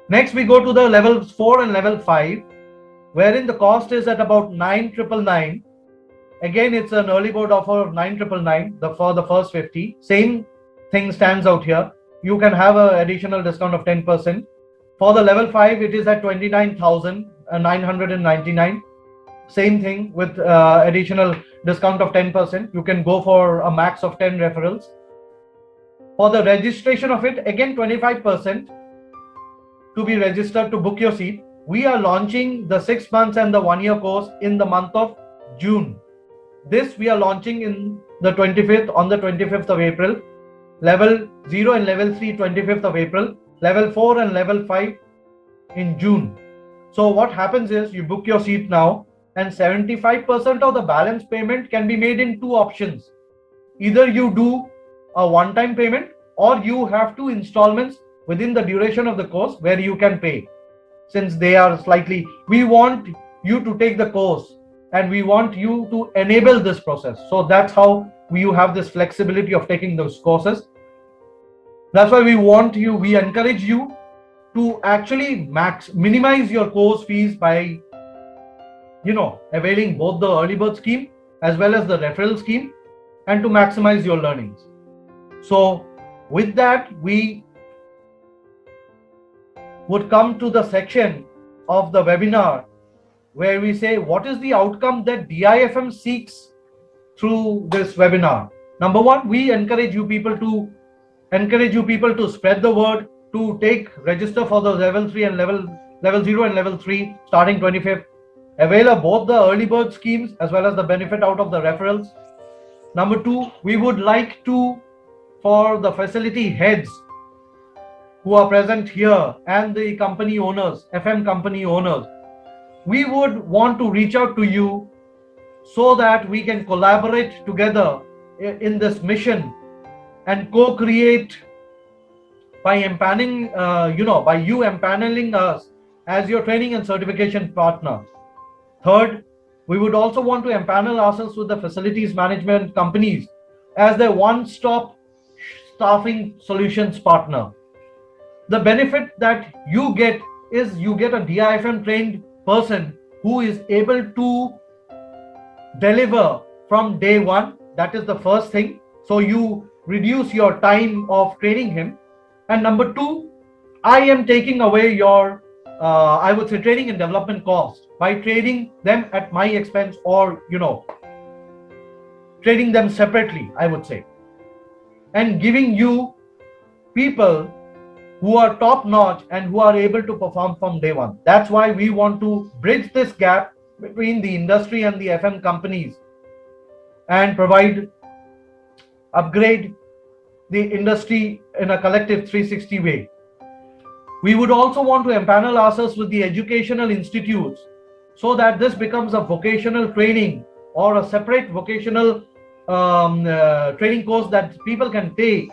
Speaker 1: Next, we go to the level 4 and level 5, wherein the cost is at about 9,999. Again, it's an early bird offer of 9,999 for the first 50. Same thing stands out here. You can have an additional discount of 10%. For the level 5, it is at 29,999. Same thing with additional discount of 10%. You can go for a max of 10 referrals. For the registration of it, again 25% to be registered to book your seat. We are launching the 6 months and the 1 year course in the month of June. This we are launching on the 25th of April. Level 0 and level 3, 25th of April. Level 4 and level 5 in June. So what happens is you book your seat now, and 75% of the balance payment can be made in two options. Either you do a one-time payment, or you have 2 installments within the duration of the course where you can pay. Since they are slightly, we want you to take the course and we want you to enable this process. So that's how you have this flexibility of taking those courses. That's why we encourage you to actually minimize your course fees by availing both the early bird scheme as well as the referral scheme, and to maximize your learnings. So with that, we would come to the section of the webinar where we say what is the outcome that DIFM seeks through this webinar. Number one, we encourage you people to spread the word, to register for the level 3 and level 0 and level 3 starting 25th. Avail of both the early bird schemes as well as the benefit out of the referrals. Number 2, we would like to, for the facility heads who are present here and the company owners, FM company owners, we would want to reach out to you so that we can collaborate together in this mission and co-create by empaneling, by you empaneling us as your training and certification partner. Third, we would also want to empanel ourselves with the facilities management companies as their one-stop staffing solutions partner. The benefit that you get is you get a DIFM trained person who is able to deliver from day one. That is the first thing. So you reduce your time of training him. And number 2, I am taking away your training and development cost by trading them at my expense, or trading them separately, I would say, and giving you people who are top notch and who are able to perform from day one. That's why we want to bridge this gap between the industry and the FM companies and upgrade the industry in a collective 360 way. We would also want to empanel ourselves with the educational institutes so that this becomes a vocational training or a separate vocational training course that people can take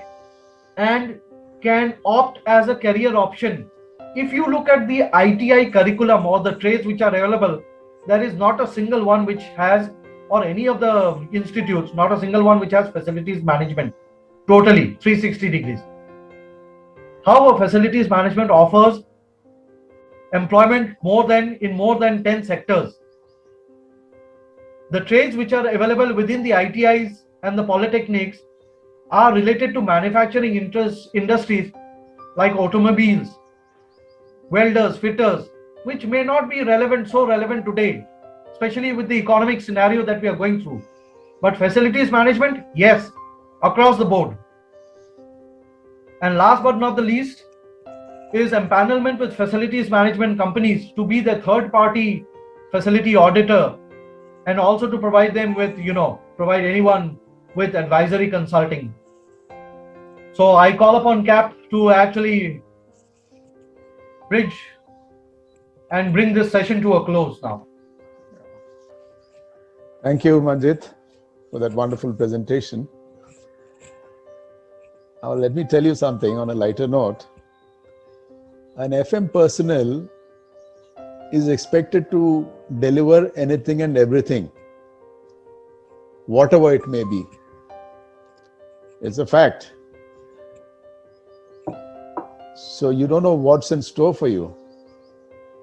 Speaker 1: and can opt as a career option. If you look at the ITI curriculum or the trades which are available, there is not a single one which has, or any of the institutes, not a single one which has facilities management, totally 360 degrees. However, facilities management offers employment in more than 10 sectors. The trades which are available within the ITIs and the polytechnics are related to manufacturing industries like automobiles, welders, fitters, which may not be so relevant today, especially with the economic scenario that we are going through. But facilities management, yes, across the board. And last but not the least, is empanelment with facilities management companies to be the third party facility auditor, and also to provide them with, provide anyone with advisory consulting. So I call upon CAP to actually bridge and bring this session to a close now.
Speaker 2: Thank you, Manjit, for that wonderful presentation. Now, let me tell you something on a lighter note. An FM personnel is expected to deliver anything and everything, whatever it may be. It's a fact. So you don't know what's in store for you.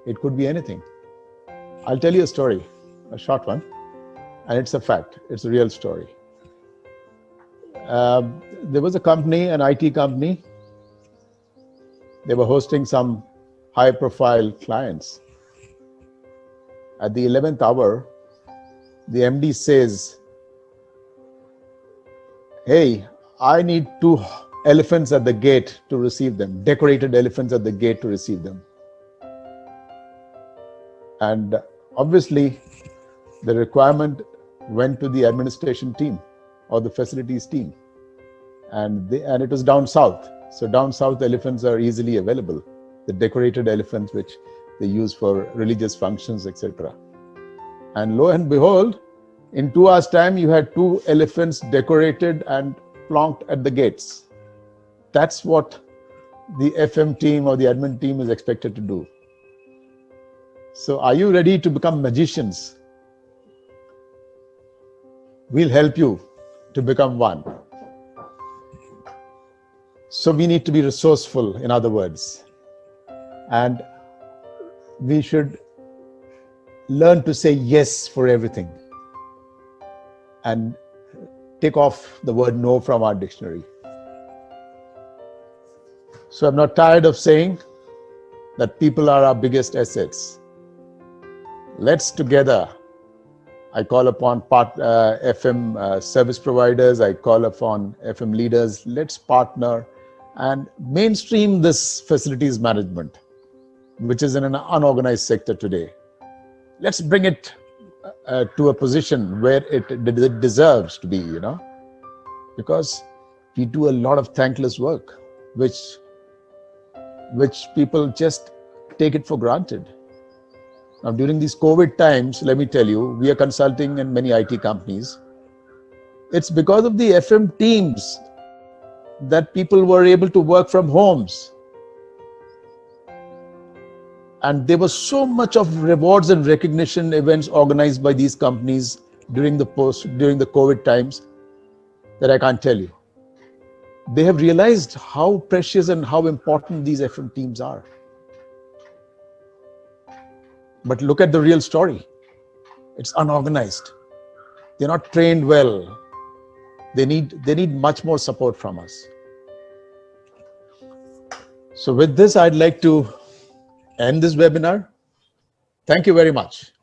Speaker 2: It could be anything. I'll tell you a story, a short one, and it's a fact. It's a real story. There was a company, an IT company. They were hosting some high-profile clients. At the 11th hour, the MD says, "Hey, I need 2 elephants at the gate to receive them, decorated elephants at the gate to receive them." And obviously, the requirement went to the administration team or the facilities team. And it was down south. So down south, elephants are easily available, the decorated elephants which they use for religious functions, etc. And lo and behold, in 2 hours' time, you had 2 elephants decorated and plonked at the gates. That's what the FM team or the admin team is expected to do. So are you ready to become magicians? We'll help you to become one. So we need to be resourceful, in other words. And we should learn to say yes for everything and take off the word no from our dictionary. So I'm not tired of saying that people are our biggest assets. Let's together, I call upon FM service providers, I call upon FM leaders, let's partner and mainstream this facilities management, which is in an unorganized sector today. Let's bring it to a position where it deserves to be, because we do a lot of thankless work, which people just take it for granted. Now, during these COVID times, let me tell you, we are consulting in many IT companies. It's because of the FM teams that people were able to work from homes. And there was so much of rewards and recognition events organized by these companies during the COVID times that I can't tell you. They have realized how precious and how important these FM teams are. But look at the real story. It's unorganized. They're not trained well. They need much more support from us. So with this, I'd like to end this webinar. Thank you very much.